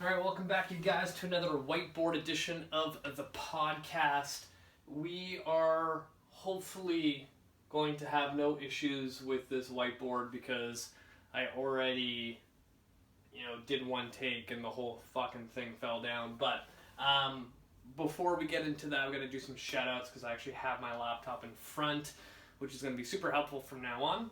All right, welcome back, you guys, to another whiteboard edition of the podcast. We are hopefully going to have no issues with this whiteboard because I already, did one take and the whole fucking thing fell down. But before we get into that, I'm going to do some shout outs because I actually have my laptop in front, which is going to be super helpful from now on.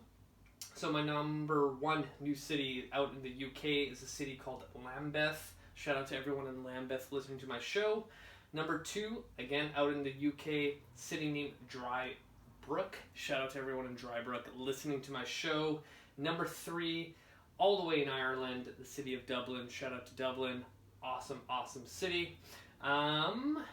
So my number one new city out in the UK is a city called Lambeth. Shout out to everyone in Lambeth listening to my show. Number two, again, out in the UK, city named Drybrook. Shout out to everyone in Drybrook listening to my show. Number three, all the way in Ireland, the city of Dublin. Shout out to Dublin. Awesome, awesome city. Honorable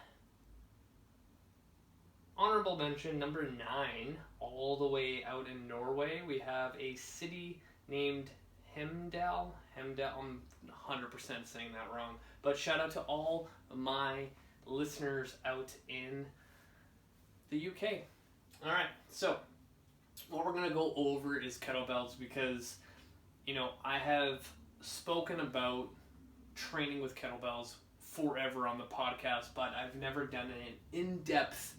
mention, number 9, all the way out in Norway, we have a city named Hemdal. I'm 100% saying that wrong. But shout out to all my listeners out in the UK. Alright, so what we're going to go over is kettlebells because, I have spoken about training with kettlebells forever on the podcast, but I've never done an in-depth,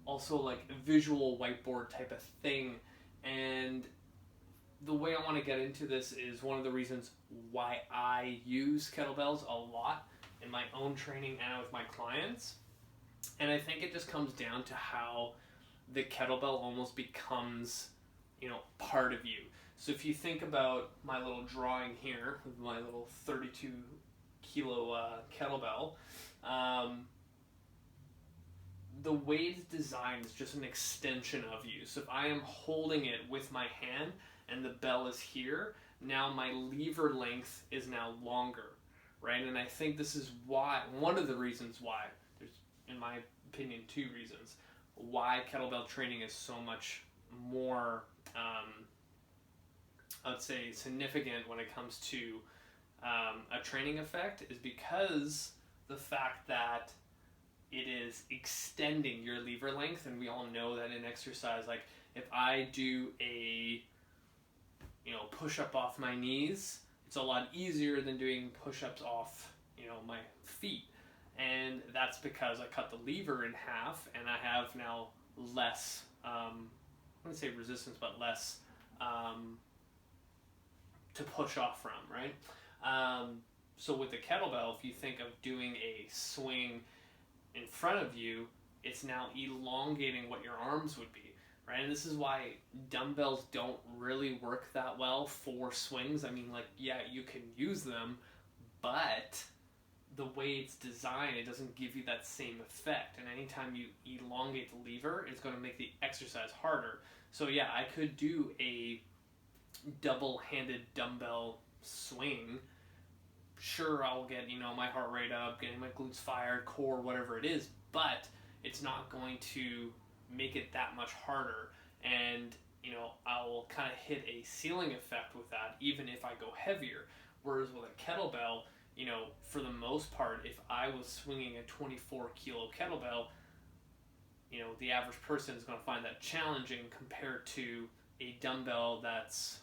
also like visual whiteboard type of thing. And the way I want to get into this is one of the reasons why I use kettlebells a lot in my own training and with my clients. And I think it just comes down to how the kettlebell almost becomes, part of you. So if you think about my little drawing here, with my little 32 kilo kettlebell, the way it's designed is just an extension of you. So if I am holding it with my hand and the bell is here, now my lever length is now longer, right? And I think this is why, one of the reasons why, there's, in my opinion, 2 reasons, why kettlebell training is so much more, I would say, significant when it comes to a training effect is because the fact that it is extending your lever length. And we all know that in exercise, like if I do a push-up off my knees, it's a lot easier than doing push-ups off my feet. And that's because I cut the lever in half and I have now less I wouldn't say resistance, but less to push off from, right? So with the kettlebell, if you think of doing a swing in front of you, it's now elongating what your arms would be, right? And this is why dumbbells don't really work that well for swings. I mean, yeah, you can use them, but the way it's designed, it doesn't give you that same effect. And anytime you elongate the lever, it's going to make the exercise harder. So yeah, I could do a double-handed dumbbell swing. Sure, I'll get, my heart rate up, getting my glutes fired, core, whatever it is, but it's not going to make it that much harder. And, I'll kind of hit a ceiling effect with that, even if I go heavier. Whereas with a kettlebell, for the most part, if I was swinging a 24 kilo kettlebell, the average person is going to find that challenging compared to a dumbbell that's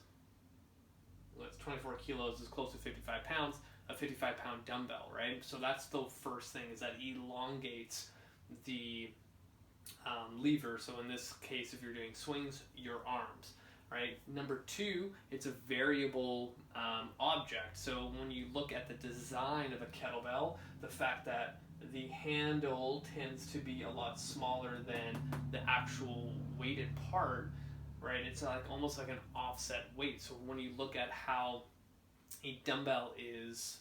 24 kilos is close to 55 pounds, a 55-pound dumbbell, right? So that's the first thing, is that elongates the lever. So in this case, if you're doing swings, your arms, right? Number 2, it's a variable object. So when you look at the design of a kettlebell, the fact that the handle tends to be a lot smaller than the actual weighted part, right? It's like almost like an offset weight. So when you look at how a dumbbell is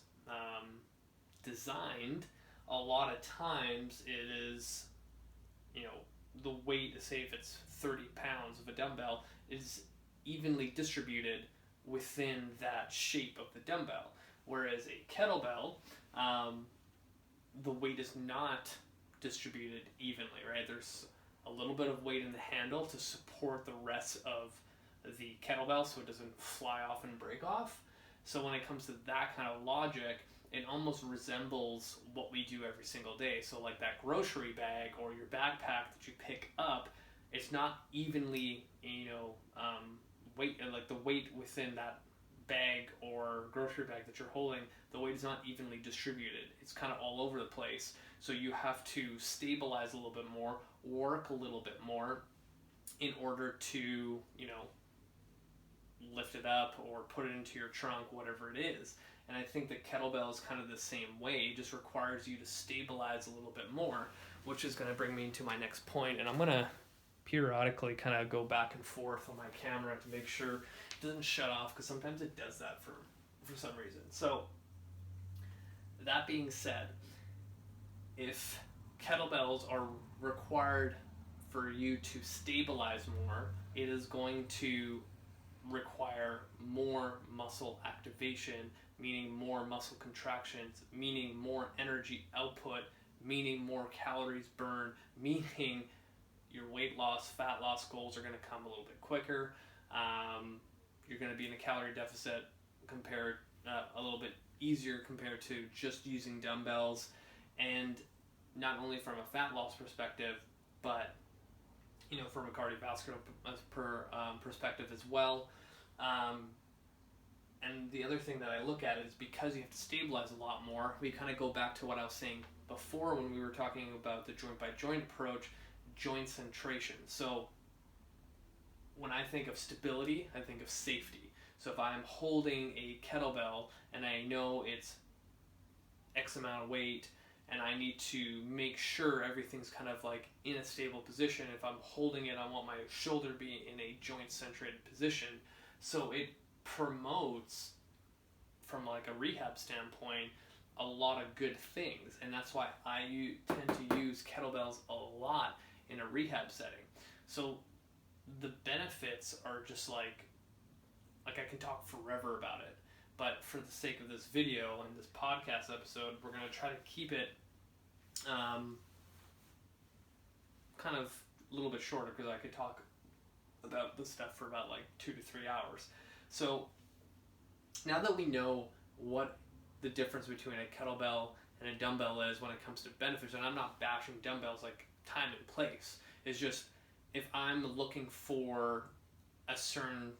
designed, a lot of times it is, the weight, say if it's 30 pounds of a dumbbell, is evenly distributed within that shape of the dumbbell. Whereas a kettlebell, the weight is not distributed evenly, right? There's a little bit of weight in the handle to support the rest of the kettlebell so it doesn't fly off and break off. So when it comes to that kind of logic, it almost resembles what we do every single day. So like that grocery bag or your backpack that you pick up, it's not evenly, weight, like the weight within that bag or grocery bag that you're holding, the weight is not evenly distributed. It's kind of all over the place. So you have to stabilize a little bit more, work a little bit more in order to, you know, lift it up or put it into your trunk, whatever it is. And I think that kettlebell is kind of the same way. It just requires you to stabilize a little bit more, which is going to bring me to my next point. And I'm going to periodically kind of go back and forth on my camera to make sure it doesn't shut off, because sometimes it does that for some reason. So that being said, if kettlebells are required for you to stabilize more, it is going to require more muscle activation, meaning more muscle contractions, meaning more energy output, meaning more calories burned, meaning your weight loss, fat loss goals are going to come a little bit quicker. You're going to be in a calorie deficit compared a little bit easier compared to just using dumbbells, and not only from a fat loss perspective, but you know, from a cardiovascular perspective as well. And the other thing that I look at is, because you have to stabilize a lot more, we kind of go back to what I was saying before when we were talking about the joint by joint approach, joint centration. So when I think of stability, I think of safety. So if I'm holding a kettlebell and I know it's X amount of weight, and I need to make sure everything's kind of like in a stable position. If I'm holding it, I want my shoulder to be in a joint-centered position. So it promotes, from like a rehab standpoint, a lot of good things. And that's why I tend to use kettlebells a lot in a rehab setting. So the benefits are just like I can talk forever about it. But for the sake of this video and this podcast episode, we're going to try to keep it kind of a little bit shorter, because I could talk about this stuff for about like 2 to 3 hours. So now that we know what the difference between a kettlebell and a dumbbell is when it comes to benefits, and I'm not bashing dumbbells, like time and place, it's just if I'm looking for a certain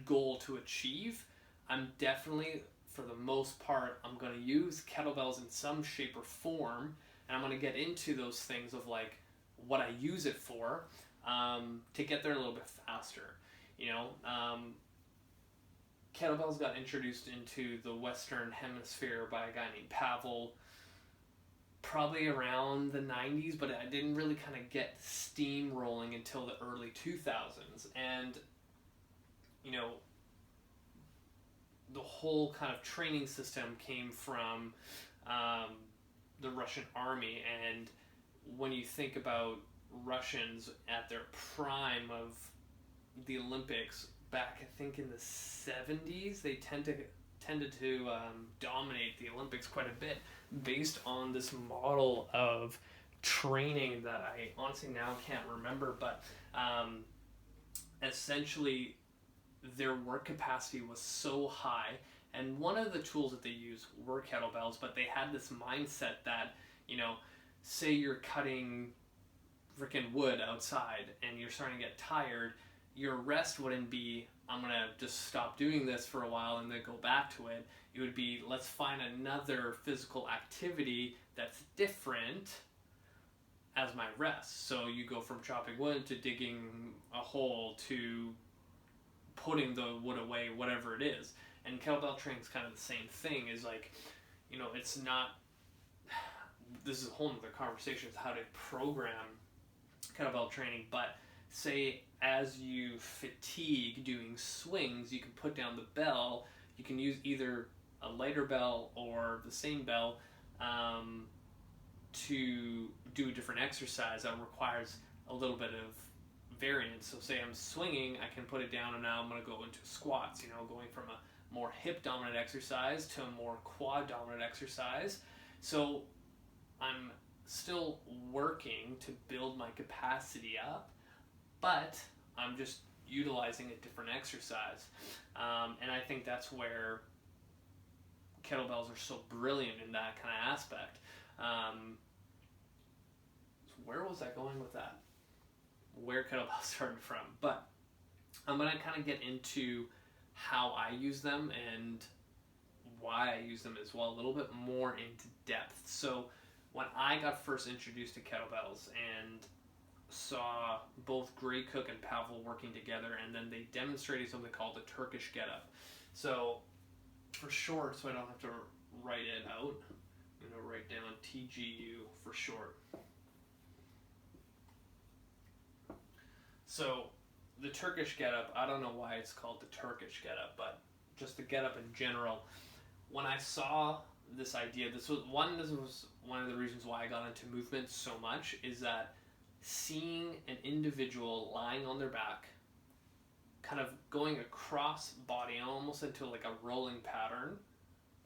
goal to achieve, I'm definitely, for the most part, I'm going to use kettlebells in some shape or form, and I'm going to get into those things of like what I use it for, to get there a little bit faster. You know, kettlebells got introduced into the Western Hemisphere by a guy named Pavel, probably around the 90s, but I didn't really kind of get steam rolling until the early 2000s. And, you know, the whole kind of training system came from the Russian army. And when you think about Russians at their prime of the Olympics back, I think in the 70s, they tended to dominate the Olympics quite a bit based on this model of training that I honestly now can't remember, but essentially their work capacity was so high, and one of the tools that they used were kettlebells, but they had this mindset that, you know, say you're cutting freaking wood outside and you're starting to get tired, your rest wouldn't be, I'm going to just stop doing this for a while and then go back to it. It would be, let's find another physical activity that's different as my rest. So you go from chopping wood to digging a hole to putting the wood away, whatever it is. And kettlebell training is kind of the same thing. Is like, you know, it's not, this is a whole other conversation, is how to program kettlebell training, but say as you fatigue doing swings, you can put down the bell. You can use either a lighter bell or the same bell to do a different exercise that requires a little bit of variance. So say I'm swinging, I can put it down, and now I'm going to go into squats, you know, going from a more hip dominant exercise to a more quad dominant exercise. So I'm still working to build my capacity up, but I'm just utilizing a different exercise. And I think that's where kettlebells are so brilliant in that kind of aspect. So where was I going with that? Where kettlebells started from? But I'm going to kind of get into how I use them and why I use them as well, a little bit more into depth. So when I got first introduced to kettlebells and saw both Gray Cook and Pavel working together, and then they demonstrated something called the Turkish get-up. So for short, so I don't have to write it out, I'm going to write down TGU for short. So the Turkish get-up, I don't know why it's called the Turkish get-up, but just the get-up in general. When I saw this idea, this was one of the reasons why I got into movement so much, is that seeing an individual lying on their back, kind of going across body, almost into like a rolling pattern,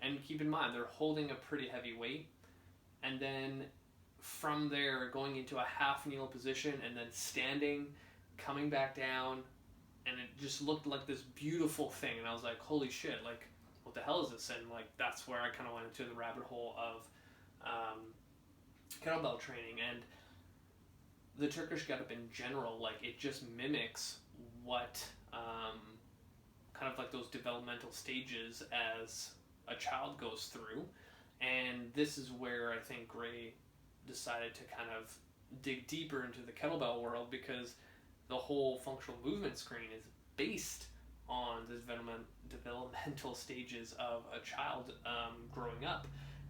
and keep in mind they're holding a pretty heavy weight, and then from there going into a half kneel position, and then standing, coming back down, and it just looked like this beautiful thing. And I was like, holy shit, like, what the hell is this? And like, that's where I kind of went into the rabbit hole of kettlebell training. And the Turkish get-up in general, like, it just mimics what kind of like those developmental stages as a child goes through. And this is where I think Gray decided to kind of dig deeper into the kettlebell world, because the whole functional movement screen is based on the developmental stages of a child growing up.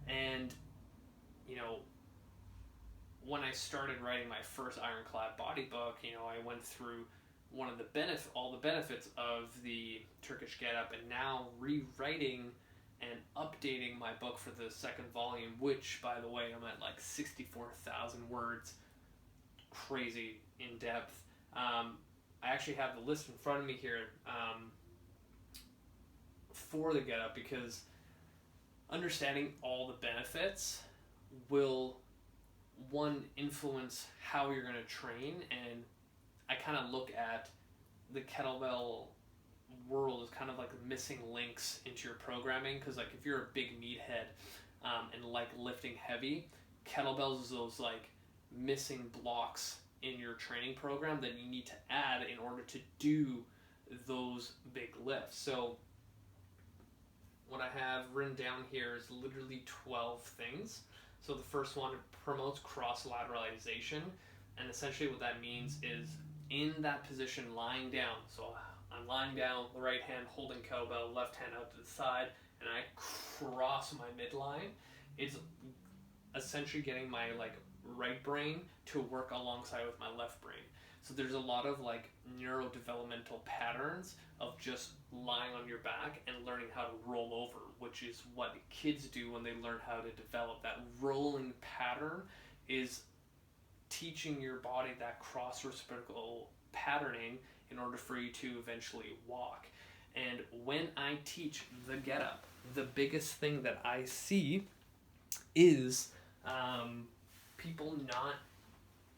And, you know, when I started writing my first Ironclad body book, you know, I went through all the benefits of the Turkish get-up, and now rewriting and updating my book for the second volume, which, by the way, I'm at like 64,000 words, crazy in depth. I actually have the list in front of me here for the get-up, because understanding all the benefits will, one, influence how you're going to train. And I kind of look at the kettlebell world as kind of like missing links into your programming, because like if you're a big meathead and like lifting heavy, kettlebells is those like missing blocks in your training program that you need to add in order to do those big lifts. So what I have written down here is literally 12 things. So the first one, promotes cross-lateralization, and essentially what that means is in that position, lying down. So I'm lying down, the right hand holding kettlebell, left hand out to the side, and I cross my midline. It's essentially getting my like right brain to work alongside with my left brain. So there's a lot of like neurodevelopmental patterns of just lying on your back and learning how to roll over, which is what kids do when they learn how to develop. That rolling pattern is teaching your body that cross-reciprocal patterning in order for you to eventually walk. And when I teach the get-up, the biggest thing that I see is people not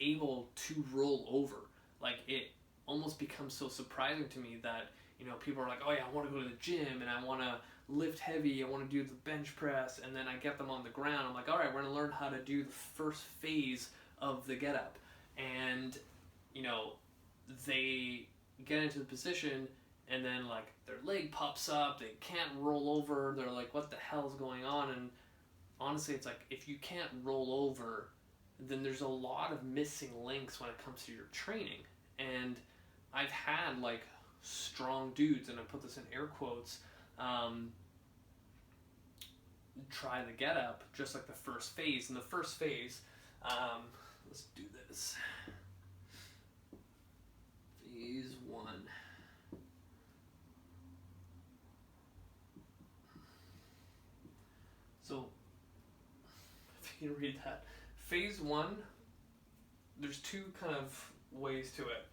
able to roll over. Like, it almost becomes so surprising to me that, you know, people are like, oh yeah, I want to go to the gym and I want to lift heavy, I want to do the bench press, and then I get them on the ground. I'm like, all right, we're going to learn how to do the first phase of the get up. And, you know, they get into the position and then like their leg pops up, they can't roll over, they're like, what the hell is going on? And honestly, it's like, if you can't roll over, then there's a lot of missing links when it comes to your training. And I've had like strong dudes, and I put this in air quotes, try the get up, just like the first phase. In the first phase, let's do this. Phase 1. So, if you can read that. Phase 1, there's two kind of ways to it.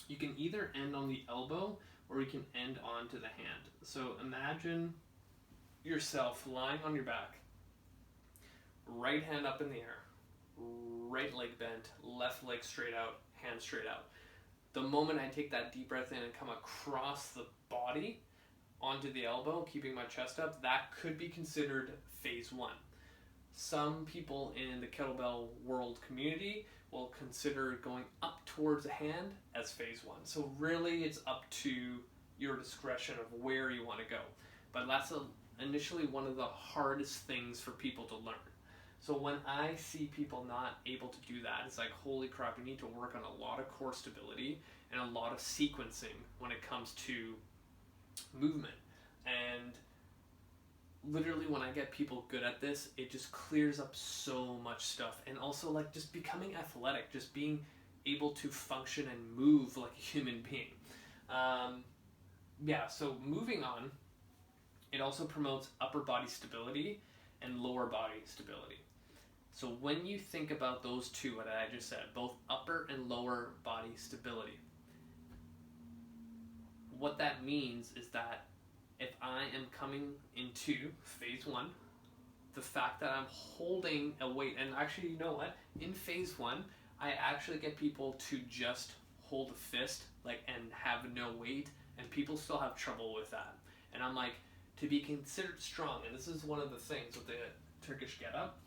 You can either end on the elbow or you can end onto the hand. So imagine yourself lying on your back, right hand up in the air, right leg bent, left leg straight out, hand straight out. The moment I take that deep breath in and come across the body onto the elbow, keeping my chest up, that could be considered phase 1. Some people in the kettlebell world community will consider going up towards the hand as phase 1. So really it's up to your discretion of where you want to go. But that's initially one of the hardest things for people to learn. So when I see people not able to do that, it's like, holy crap, you need to work on a lot of core stability and a lot of sequencing when it comes to movement. And literally when I get people good at this, it just clears up so much stuff. And also like just becoming athletic, just being able to function and move like a human being. So moving on, it also promotes upper body stability and lower body stability. So when you think about those two, what I just said, both upper and lower body stability, what that means is that if I am coming into phase one, the fact that I'm holding a weight, and actually, you know what? In phase one, I actually get people to just hold a fist, like, and have no weight, and people still have trouble with that. And I'm like, to be considered strong, and this is one of the things with the Turkish get-up,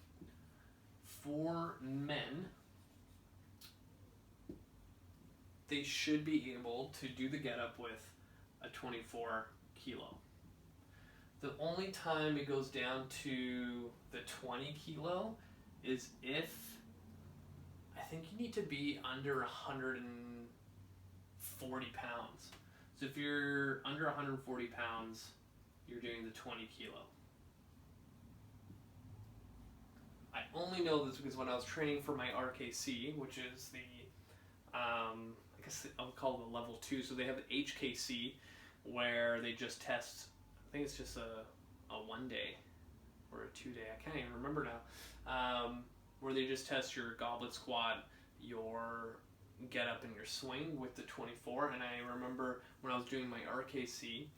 for men, they should be able to do the get-up with a 24 kilo. The only time it goes down to the 20 kilo is if, I think you need to be under 140 pounds. So if you're under 140 pounds, you're doing the 20 kilo. I only know this because when I was training for my RKC, which is the, I guess I'll call it the level 2, so they have the HKC where they just test, I think it's just a 1 day or a 2 day, I can't even remember now, where they just test your goblet squat, your get up and your swing with the 24. And I remember when I was doing my RKC,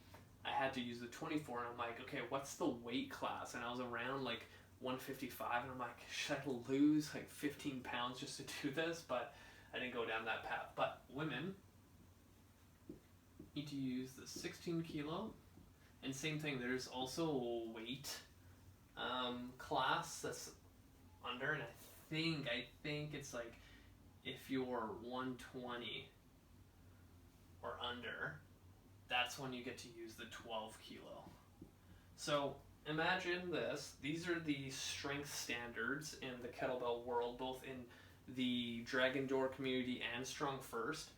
I had to use the 24, and I'm like, okay, what's the weight class? And I was around like 155, and I'm like, should I lose like 15 pounds just to do this? But I didn't go down that path. But women need to use the 16 kilo, and same thing, there's also a weight class that's under, and I think it's like, if you're 120 or under, that's when you get to use the 12 kilo. So imagine this, these are the strength standards in the kettlebell world, both in the Dragon Door community and Strong First.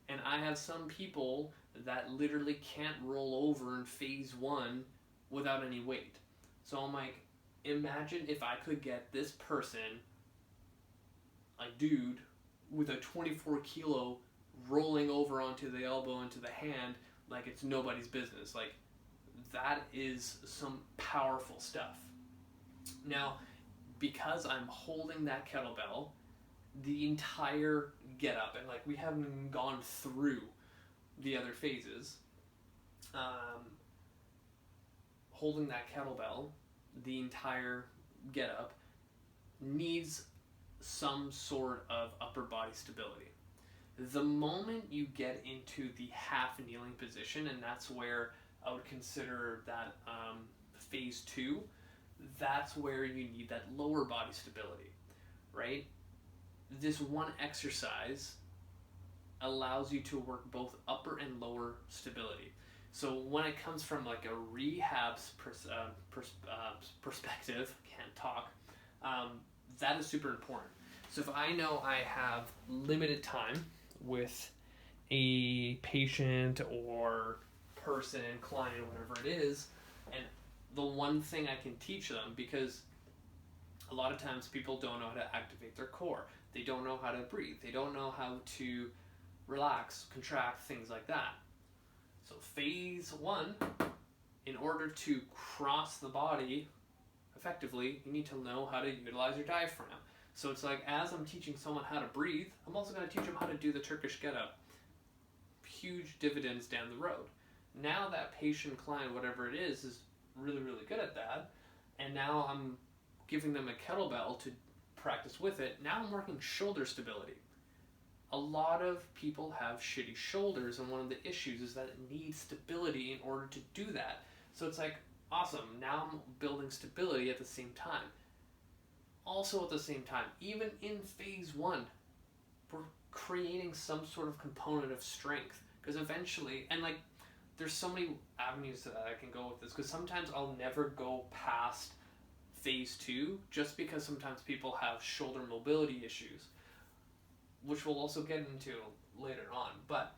And I have some people that literally can't roll over in phase one without any weight. So I'm like, imagine if I could get this person, a dude, with a 24 kilo rolling over onto the elbow, into the hand, like it's nobody's business. Like, that is some powerful stuff. Now, because I'm holding that kettlebell the entire get up, and like we haven't gone through the other phases, holding that kettlebell the entire get up needs some sort of upper body stability. The moment you get into the half kneeling position, and that's where I would consider that phase two, that's where you need that lower body stability, right? This one exercise allows you to work both upper and lower stability. So when it comes from like a rehab's perspective, can't talk, that is super important. So if I know I have limited time with a patient or person, client, whatever it is, and the one thing I can teach them, because a lot of times people don't know how to activate their core, they don't know how to breathe, they don't know how to relax, contract, things like that. So phase one, in order to cross the body effectively, you need to know how to utilize your diaphragm. So it's like, as I'm teaching someone how to breathe, I'm also going to teach them how to do the Turkish get-up. Huge dividends down the road. Now that patient, client, whatever it is really, really good at that, and now I'm giving them a kettlebell to practice with it. Now I'm working shoulder stability. A lot of people have shitty shoulders, and one of the issues is that it needs stability in order to do that. So it's like, awesome, now I'm building stability at the same time. Also at the same time, even in phase one, we're creating some sort of component of strength, because eventually, and like, there's so many avenues that I can go with this, because sometimes I'll never go past phase 2 just because sometimes people have shoulder mobility issues, which we'll also get into later on. But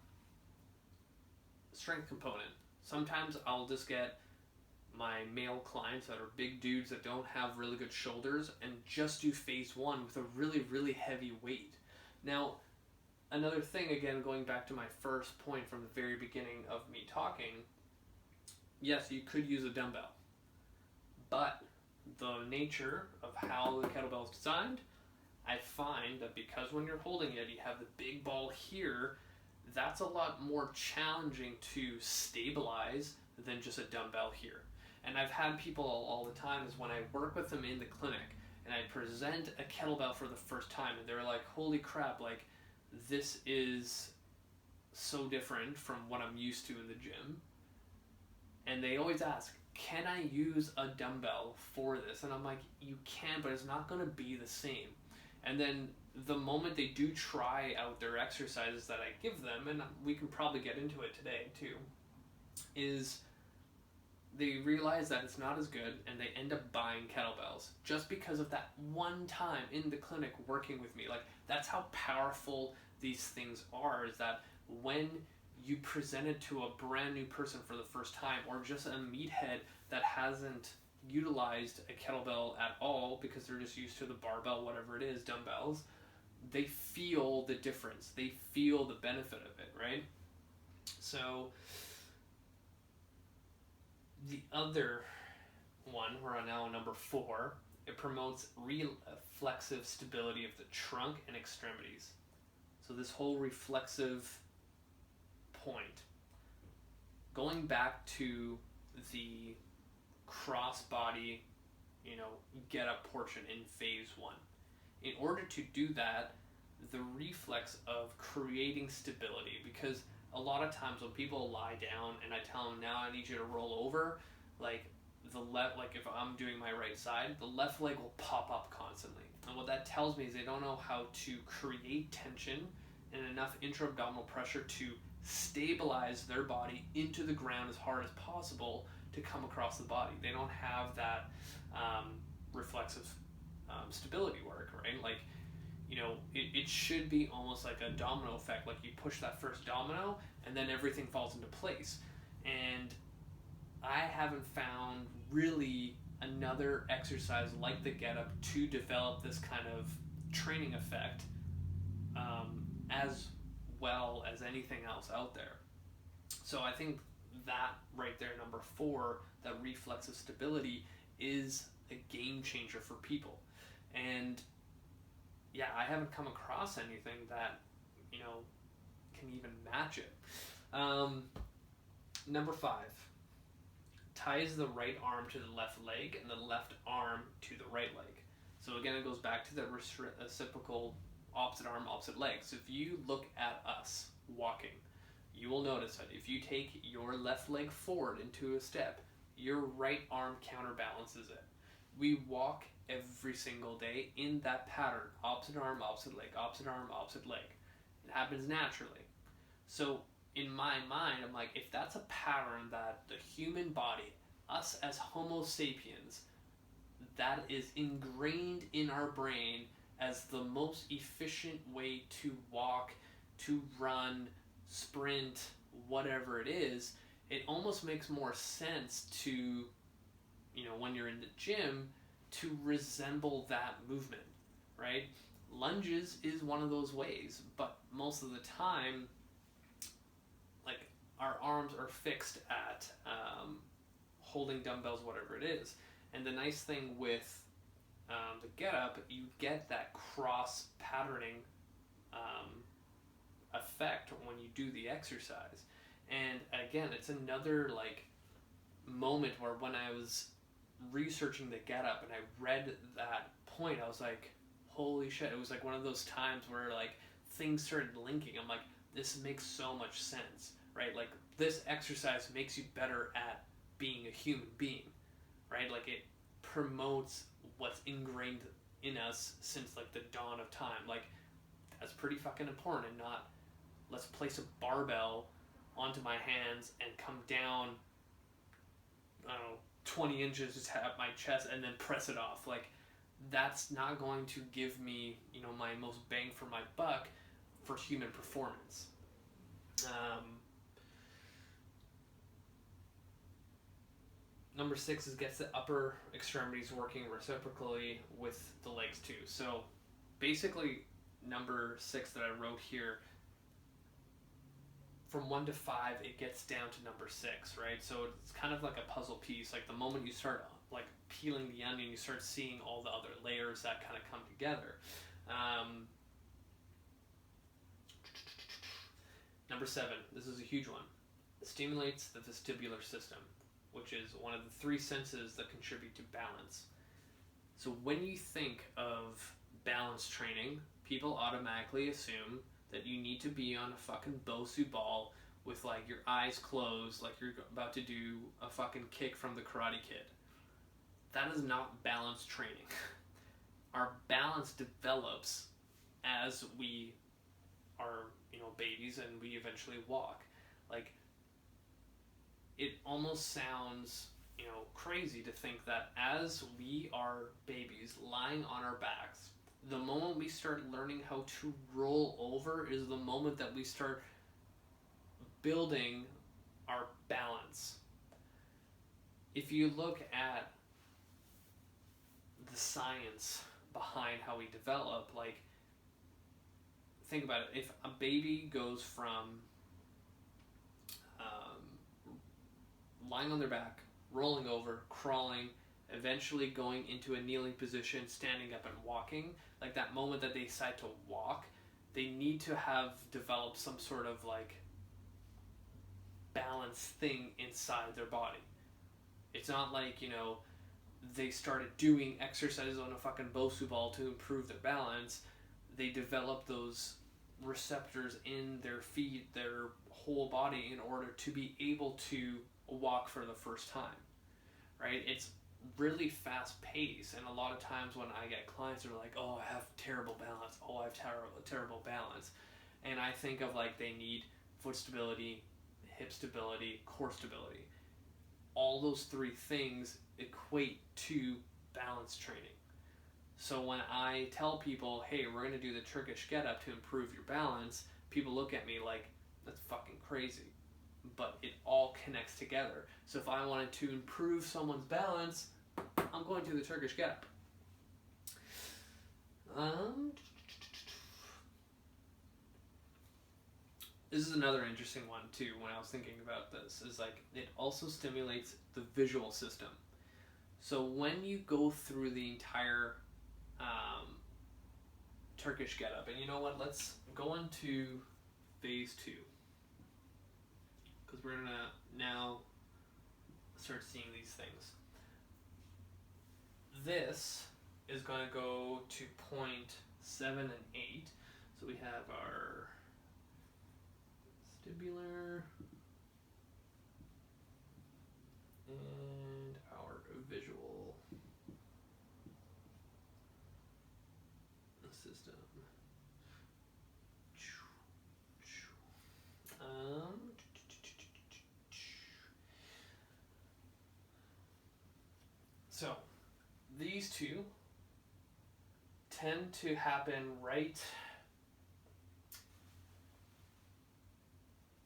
strength component, sometimes I'll just get my male clients that are big dudes that don't have really good shoulders and just do phase 1 with a really, really heavy weight. Now, another thing, again, going back to my first point from the very beginning of me talking, yes, you could use a dumbbell, but the nature of how the kettlebell is designed, I find that because when you're holding it, you have the big ball here, that's a lot more challenging to stabilize than just a dumbbell here. And I've had people all the time is when I work with them in the clinic and I present a kettlebell for the first time and they're like, holy crap, like this is so different from what I'm used to in the gym. And they always ask, can I use a dumbbell for this? And I'm like, you can, but it's not going to be the same. And then the moment they do try out their exercises that I give them, and we can probably get into it today too, is they realize that it's not as good and they end up buying kettlebells just because of that one time in the clinic working with me. Like, that's how powerful these things are, is that when you present it to a brand new person for the first time, or just a meathead that hasn't utilized a kettlebell at all because they're just used to the barbell, whatever it is, dumbbells, they feel the difference. They feel the benefit of it, right? So the other one, we're on now number 4, it promotes reflexive stability of the trunk and extremities. So this whole reflexive point, going back to the cross-body, get up portion in phase 1. In order to do that, the reflex of creating stability, because a lot of times when people lie down and I tell them, now I need you to roll over, like the left, like if I'm doing my right side, the left leg will pop up constantly. And what that tells me is they don't know how to create tension and enough intra-abdominal pressure to stabilize their body into the ground as hard as possible to come across the body. They don't have that reflexive stability work, right? Like, it should be almost like a domino effect. Like you push that first domino and then everything falls into place. And I haven't found really another exercise like the get up to develop this kind of training effect as well as anything else out there. So I think that right there, number 4, that reflexive stability, is a game changer for people. And yeah, I haven't come across anything that can even match it. Number 5, ties the right arm to the left leg and the left arm to the right leg. So again, it goes back to the reciprocal opposite arm, opposite leg. So if you look at us walking, you will notice that if you take your left leg forward into a step, your right arm counterbalances it. We walk every single day in that pattern, opposite arm, opposite leg, opposite arm, opposite leg. It happens naturally. So in my mind, I'm like, if that's a pattern that the human body, us as Homo sapiens, that is ingrained in our brain as the most efficient way to walk, to run, sprint, whatever it is, it almost makes more sense to, when you're in the gym, to resemble that movement, right? Lunges is one of those ways, but most of the time, like, our arms are fixed at holding dumbbells, whatever it is. And the nice thing with the get up, you get that cross patterning effect when you do the exercise. And again, it's another moment where when I was researching the get up and I read that point, I was like, holy shit. It was like one of those times where things started linking. I'm like, this makes so much sense, right? Like, this exercise makes you better at being a human being, right? Like, it promotes what's ingrained in us since the dawn of time. Like, that's pretty fucking important, and not let's place a barbell onto my hands and come down, I don't know, 20 inches at my chest and then press it off. Like, that's not going to give me, my most bang for my buck for human performance. Number 6 is gets the upper extremities working reciprocally with the legs too. So basically, number 6 that I wrote here, from 1 to 5, it gets down to number 6, right? So it's kind of like a puzzle piece. Like the moment you start like peeling the onion, you start seeing all the other layers that kind of come together. Number 7, this is a huge one. It stimulates the vestibular system, which is one of the 3 senses that contribute to balance. So when you think of balance training, people automatically assume that you need to be on a fucking Bosu ball with like your eyes closed, like you're about to do a fucking kick from the Karate Kid. That is not balance training. Our balance develops as we are, babies and we eventually walk. Like, it almost sounds, crazy to think that as we are babies lying on our backs, the moment we start learning how to roll over is the moment that we start building our balance. If you look at the science behind how we develop, like, think about it. If a baby goes from lying on their back, rolling over, crawling, eventually going into a kneeling position, standing up and walking, like that moment that they decide to walk, they need to have developed some sort of like balance thing inside their body. It's not like, they started doing exercises on a fucking Bosu ball to improve their balance. They developed those receptors in their feet, their whole body, in order to be able to walk for the first time, right? It's really fast paced, and a lot of times when I get clients who are like, oh, I have terrible balance, I have terrible balance, and I think of like they need foot stability, hip stability, core stability. All those 3 things equate to balance training. So when I tell people, hey, we're going to do the Turkish get up to improve your balance, people look at me like, that's fucking crazy. But it all connects together. So if I wanted to improve someone's balance, I'm going to the Turkish get up. This is another interesting one too, when I was thinking about this, is like it also stimulates the visual system. So when you go through the entire Turkish get up, and you know what, let's go into phase 2. Because we're going to now start seeing these things. This is going to go to point 7 and 8. So we have our vestibular and our visual system. So these 2 tend to happen right.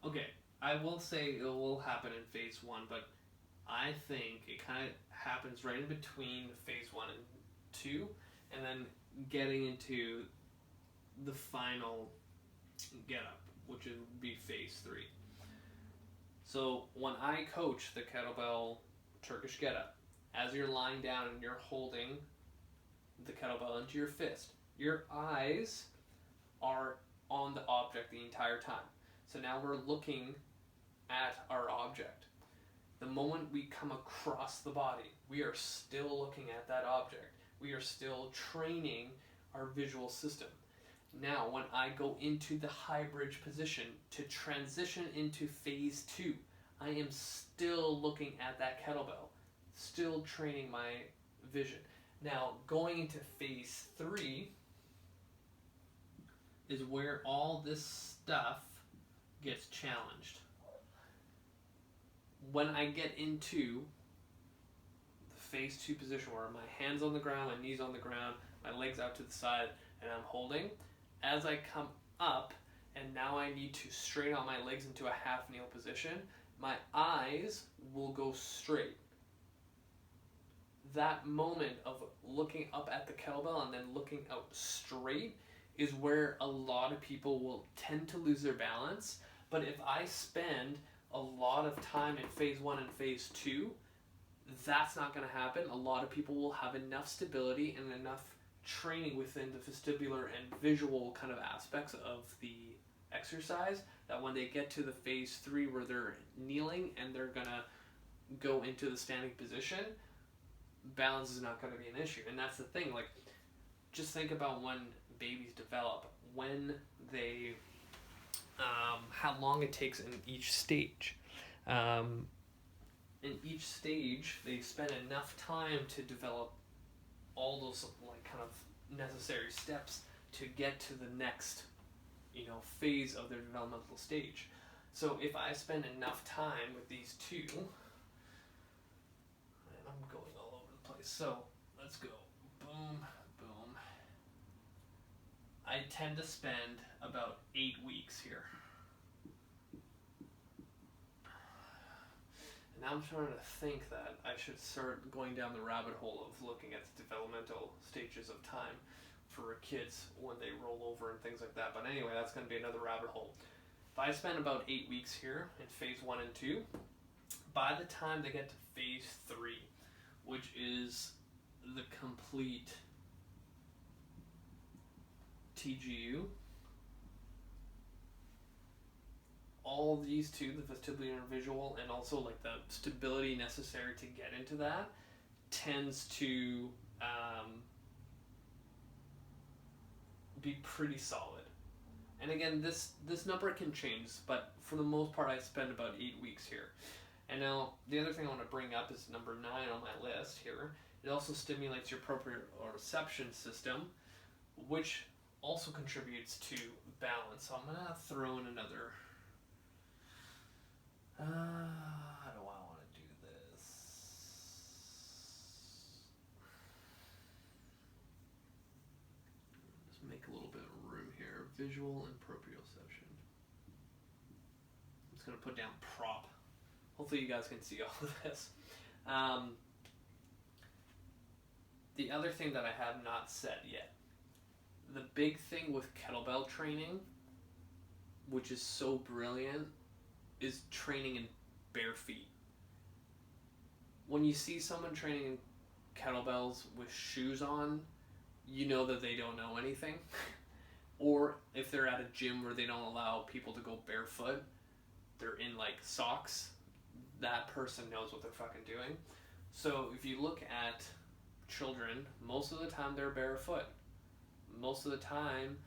Okay, I will say it will happen in phase 1, but I think it kind of happens right in between phase 1 and 2, and then getting into the final get up, which would be phase 3. So when I coach the kettlebell Turkish get up, as you're lying down and you're holding the kettlebell into your fist, your eyes are on the object the entire time. So now we're looking at our object. The moment we come across the body, we are still looking at that object. We are still training our visual system. Now, when I go into the high bridge position to transition into phase 2, I am still looking at that kettlebell, still training my vision. Now, going into phase 3 is where all this stuff gets challenged. when I get into the phase 2 position where my hands on the ground, my knees on the ground, my legs out to the side, and I'm holding, as I come up and now I need to straighten out my legs into a half kneel position, my eyes will go straight. That moment of looking up at the kettlebell and then looking out straight is where a lot of people will tend to lose their balance. But if I spend a lot of time in phase 1 and phase 2, that's not going to happen. A lot of people will have enough stability and enough training within the vestibular and visual kind of aspects of the exercise that when they get to the phase 3 where they're kneeling and they're going to go into the standing position, balance is not going to be an issue. And that's the thing, like, just think about when babies develop, when they how long it takes in each stage. In each stage they spend enough time to develop all those like kind of necessary steps to get to the next phase of their developmental stage. So if I spend enough time with these two, and I'm going all over the place, so let's go boom boom, I tend to spend about 8 weeks here. And now I'm trying to think that I should start going down the rabbit hole of looking at the developmental stages of time for kids when they roll over and things like that. But anyway, that's going to be another rabbit hole. If I spend about 8 weeks here in phase 1 and 2, by the time they get to phase 3, which is the complete TGU, all of these two, the vestibular and visual, and also like the stability necessary to get into that, tends to be pretty solid. And again, this number can change, but for the most part I spend about 8 weeks here. And now the other thing I want to bring up is number 9 on my list here. It also stimulates your proprioception system, which also contributes to balance. So I'm going to throw in another. How do I want to do this? Just make a little bit of room here. Visual and proprioception. I'm just going to put down prop. Hopefully you guys can see all of this. The other thing that I have not said yet, the big thing with kettlebell training, which is so brilliant, is training in bare feet. When you see someone training in kettlebells with shoes on, you know that they don't know anything. Or if they're at a gym where they don't allow people to go barefoot, they're in like socks, that person knows what they're fucking doing. So if you look at children, most of the time they're barefoot. Most of the time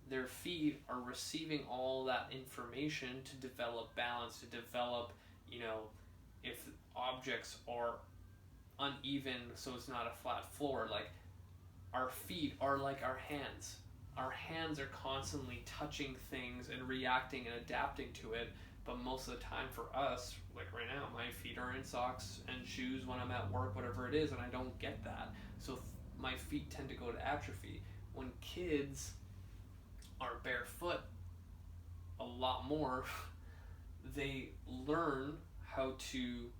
their feet are receiving all that information to develop balance, to develop, if objects are uneven so it's not a flat floor. Like, our feet are like our hands. Our hands are constantly touching things and reacting and adapting to it, but most of the time for us, like right now, my feet are in socks and shoes when I'm at work, whatever it is, and I don't get that. So my feet tend to go to atrophy. When kids are barefoot a lot more, they learn how to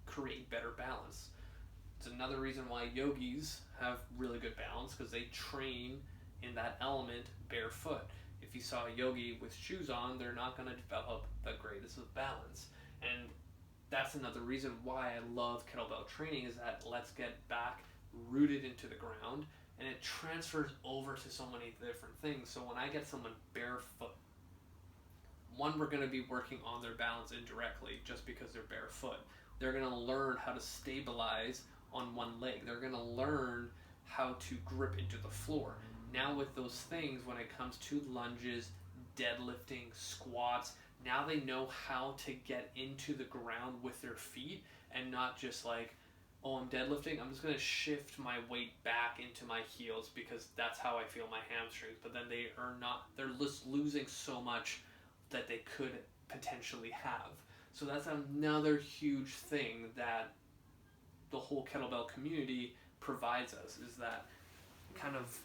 create better balance. It's another reason why yogis have really good balance, because they train in that element barefoot. If you saw a yogi with shoes on, they're not going to develop the greatest of balance. And that's another reason why I love kettlebell training, is that let's get back rooted into the ground, and it transfers over to so many different things. So when I get someone barefoot, one, we're going to be working on their balance indirectly just because they're barefoot. They're going to learn how to stabilize on one leg. They're going to learn how to grip into the floor. Now with those things, when it comes to lunges, deadlifting, squats, now they know how to get into the ground with their feet, and not just like, oh, I'm deadlifting, I'm just going to shift my weight back into my heels because that's how I feel my hamstrings. But then they're just losing so much that they could potentially have. So that's another huge thing that the whole kettlebell community provides us, is that kind of,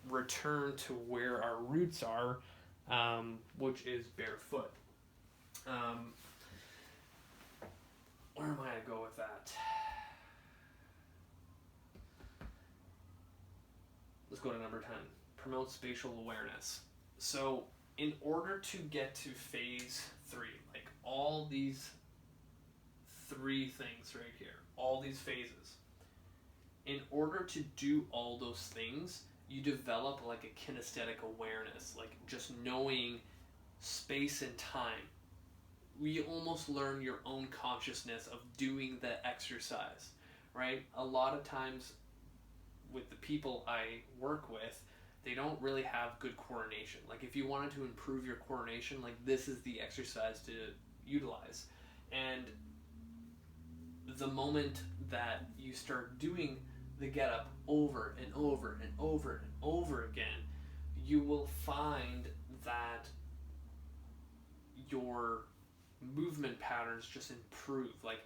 return to where our roots are, which is barefoot. Where am I going to go with that? Let's go to number 10. Promote spatial awareness. So in order to get to phase 3, like all these 3 things right here, all these phases, in order to do all those things, you develop like a kinesthetic awareness, like just knowing space and time. We almost learn your own consciousness of doing the exercise, right? A lot of times with the people I work with, they don't really have good coordination. Like if you wanted to improve your coordination, like this is the exercise to utilize. And the moment that you start doing the get up over and over and over and over again, you will find that your movement patterns just improve. Like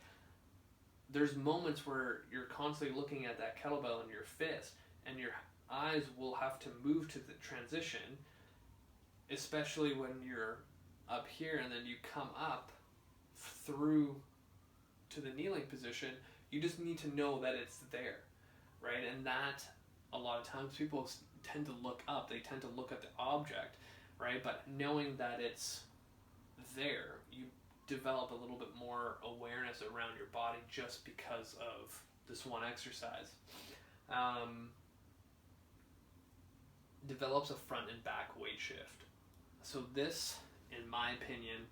there's moments where you're constantly looking at that kettlebell in your fist and your eyes will have to move to the transition, especially when you're up here and then you come up through to the kneeling position. You just need to know that it's there, right? And that a lot of times people tend to look up, they tend to look at the object, right? But knowing that it's there, you develop a little bit more awareness around your body just because of this one exercise. Develops a front and back weight shift. So this, in my opinion,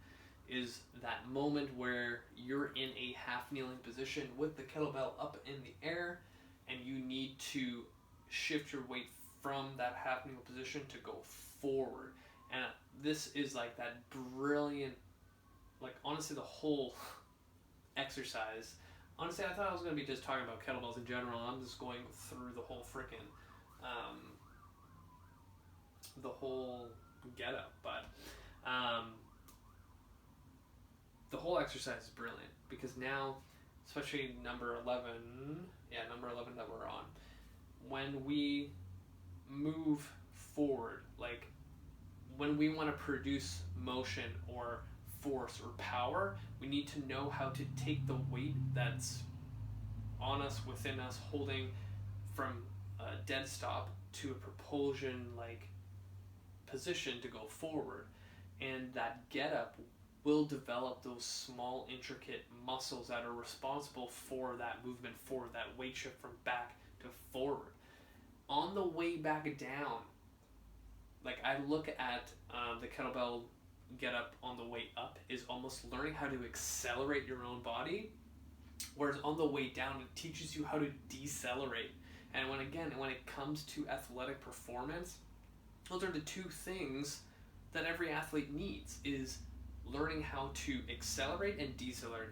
is that moment where you're in a half kneeling position with the kettlebell up in the air and you need to shift your weight from that half kneeling position to go forward. And this is like that brilliant, like honestly the whole exercise, honestly I thought I was going to be just talking about kettlebells in general. I'm just going through the whole freaking the whole get up, but the whole exercise is brilliant because now, especially number 11 that we're on, when we move forward, like when we want to produce motion or force or power, we need to know how to take the weight that's on us, within us, holding from a dead stop to a propulsion like position to go forward. And that get up will develop those small intricate muscles that are responsible for that movement, for that weight shift from back to forward. On the way back down, like I look at the kettlebell get up on the way up is almost learning how to accelerate your own body, whereas on the way down it teaches you how to decelerate. And when it comes to athletic performance, those are the 2 things that every athlete needs, is learning how to accelerate and decelerate.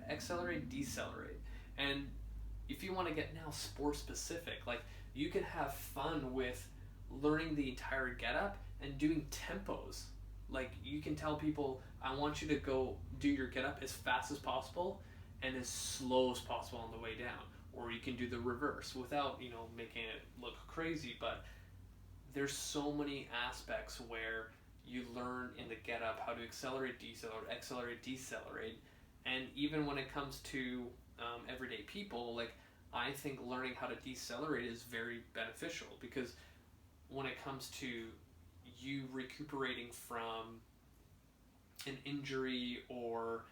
And if you want to get now sport specific, like you can have fun with learning the entire get up and doing tempos. Like you can tell people, I want you to go do your get up as fast as possible and as slow as possible on the way down. Or you can do the reverse without, making it look crazy. But there's so many aspects where you learn in the get up how to accelerate, decelerate. And even when it comes to everyday people, like I think learning how to decelerate is very beneficial, because when it comes to you recuperating from an injury, or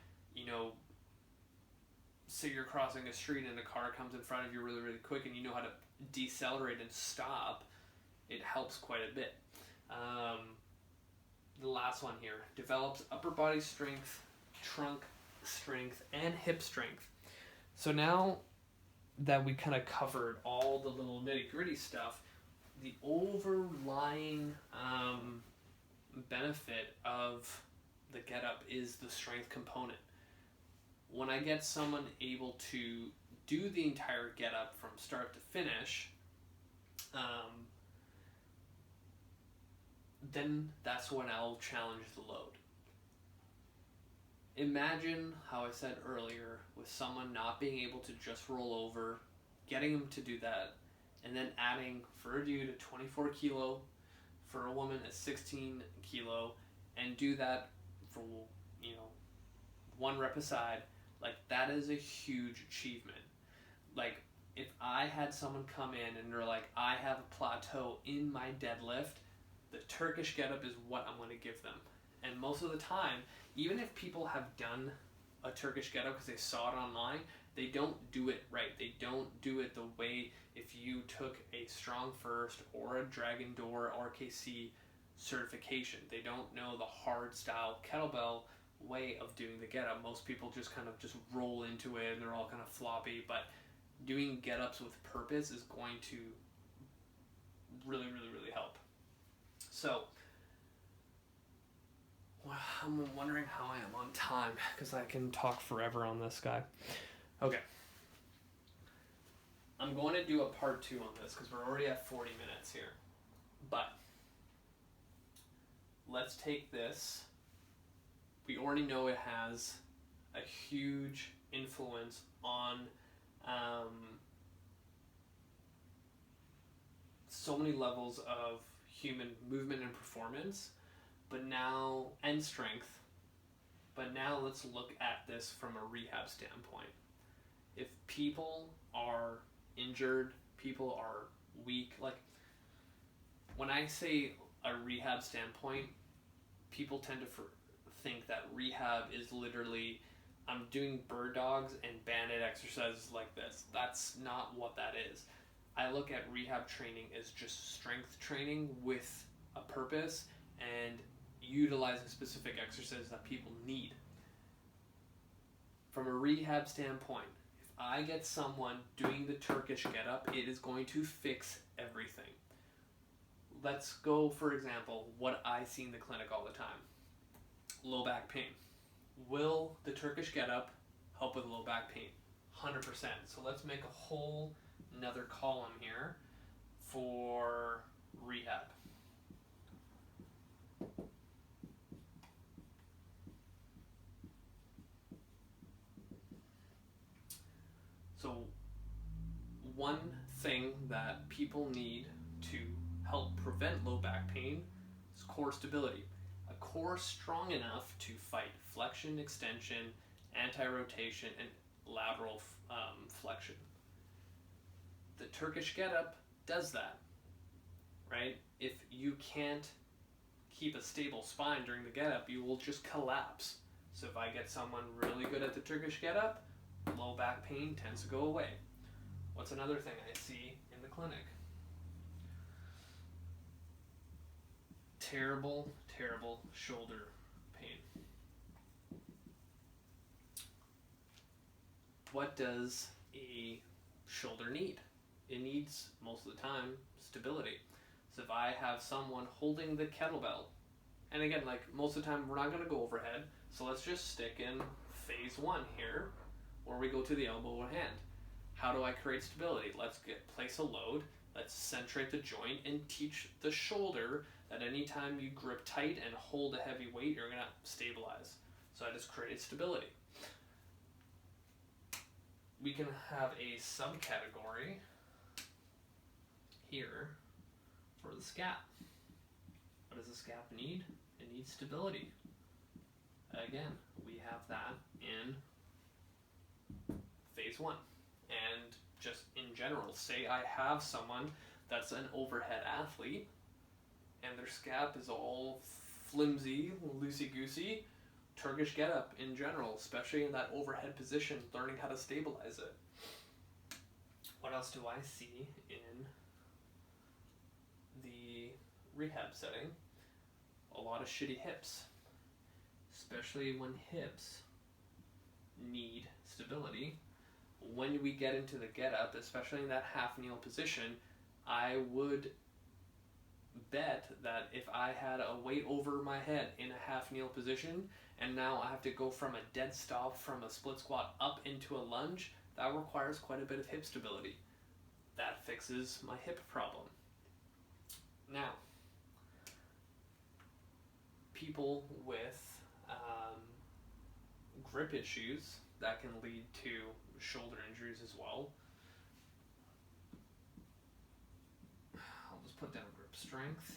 say you're crossing a street and a car comes in front of you really, really quick and you know how to decelerate and stop, it helps quite a bit. The last one here, develops upper body strength, trunk strength, and hip strength. So now that we kind of covered all the little nitty-gritty stuff, the overlying benefit of the get up is the strength component. When I get someone able to do the entire get up from start to finish, then that's when I'll challenge the load. imagine how I said earlier with someone not being able to just roll over, getting them to do that, and then adding for a dude a 24 kilo, for a woman a 16 kilo, and do that for, you know, 1 rep aside. Like, that is a huge achievement. Like, if I had someone come in and they're like, I have a plateau in my deadlift, the Turkish get-up is what I'm going to give them. And most of the time, even if people have done a Turkish get-up because they saw it online, they don't do it right. They don't do it the way if you took a Strong First or a Dragon Door RKC certification. They don't know the hard style kettlebell way of doing the get-up. Most people just kind of just roll into it and they're all kind of floppy, but doing get-ups with purpose is going to really, really, really help. So, I'm wondering how I am on time, because I can talk forever on this guy. Okay. I'm going to do a part 2 on this, because we're already at 40 minutes here. But, let's take this. We already know it has a huge influence on so many levels of human movement and performance, but now, and strength, but now let's look at this from a rehab standpoint. If people are injured, people are weak, like, when I say a rehab standpoint, people tend to think that rehab is literally, I'm doing bird dogs and banded exercises like this. That's not what that is. I look at rehab training as just strength training with a purpose and utilizing specific exercises that people need. From a rehab standpoint, if I get someone doing the Turkish get-up, it is going to fix everything. Let's go, for example, what I see in the clinic all the time. Low back pain. Will the Turkish get-up help with low back pain? 100%. So let's make a whole another column here for rehab. So one thing that people need to help prevent low back pain is core stability. A core strong enough to fight flexion, extension, anti-rotation, and lateral flexion. The Turkish get-up does that, right? If you can't keep a stable spine during the get-up, you will just collapse. So if I get someone really good at the Turkish get-up, low back pain tends to go away. What's another thing I see in the clinic? Terrible, terrible shoulder pain. What does a shoulder need? It needs, most of the time, stability. So if I have someone holding the kettlebell, and again, like, most of the time we're not going to go overhead, so let's just stick in phase 1 here, where we go to the elbow and hand. How do I create stability? Let's place a load, let's centrate the joint, and teach the shoulder that anytime you grip tight and hold a heavy weight, you're going to stabilize. So I just created stability. We can have a subcategory here for the scap. What does the scap need? It needs stability. Again, we have that in phase 1. And just in general, say I have someone that's an overhead athlete and their scap is all flimsy, loosey-goosey, Turkish get-up in general, especially in that overhead position, learning how to stabilize it. What else do I see in the rehab setting? A lot of shitty hips, especially when hips need stability. When we get into the get-up, especially in that half-kneel position, I would bet that if I had a weight over my head in a half-kneel position, and now I have to go from a dead stop from a split squat up into a lunge, that requires quite a bit of hip stability. That fixes my hip problem. Now, people with grip issues that can lead to shoulder injuries as well. I'll just put down grip strength,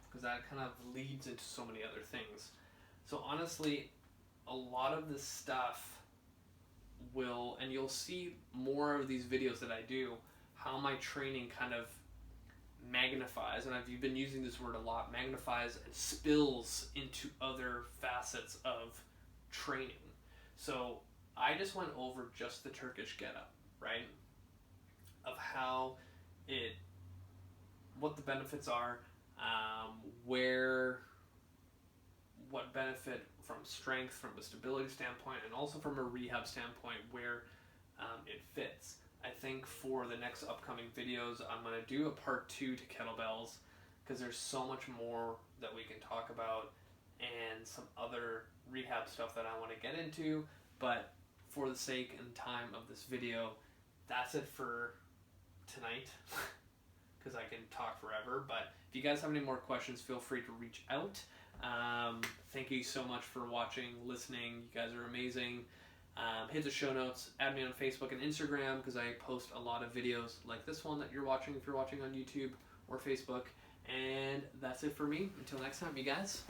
because that kind of leads into so many other things. So honestly, a lot of this stuff will, and you'll see more of these videos that I do, how my training kind of magnifies, and I've been using this word a lot, magnifies and spills into other facets of training. So I just went over just the Turkish get-up, right? Of how what the benefits are, what benefit from strength, from a stability standpoint, and also from a rehab standpoint, where it fits. I think for the next upcoming videos, I'm going to do a part 2 to kettlebells, because there's so much more that we can talk about, and some other rehab stuff that I want to get into. But for the sake and time of this video, that's it for tonight, because I can talk forever. But if you guys have any more questions, feel free to reach out. Thank you so much for watching, listening. You guys are amazing. Hit the show notes, add me on Facebook and Instagram, because I post a lot of videos like this one that you're watching if you're watching on YouTube or Facebook. And that's it for me. Until next time, you guys.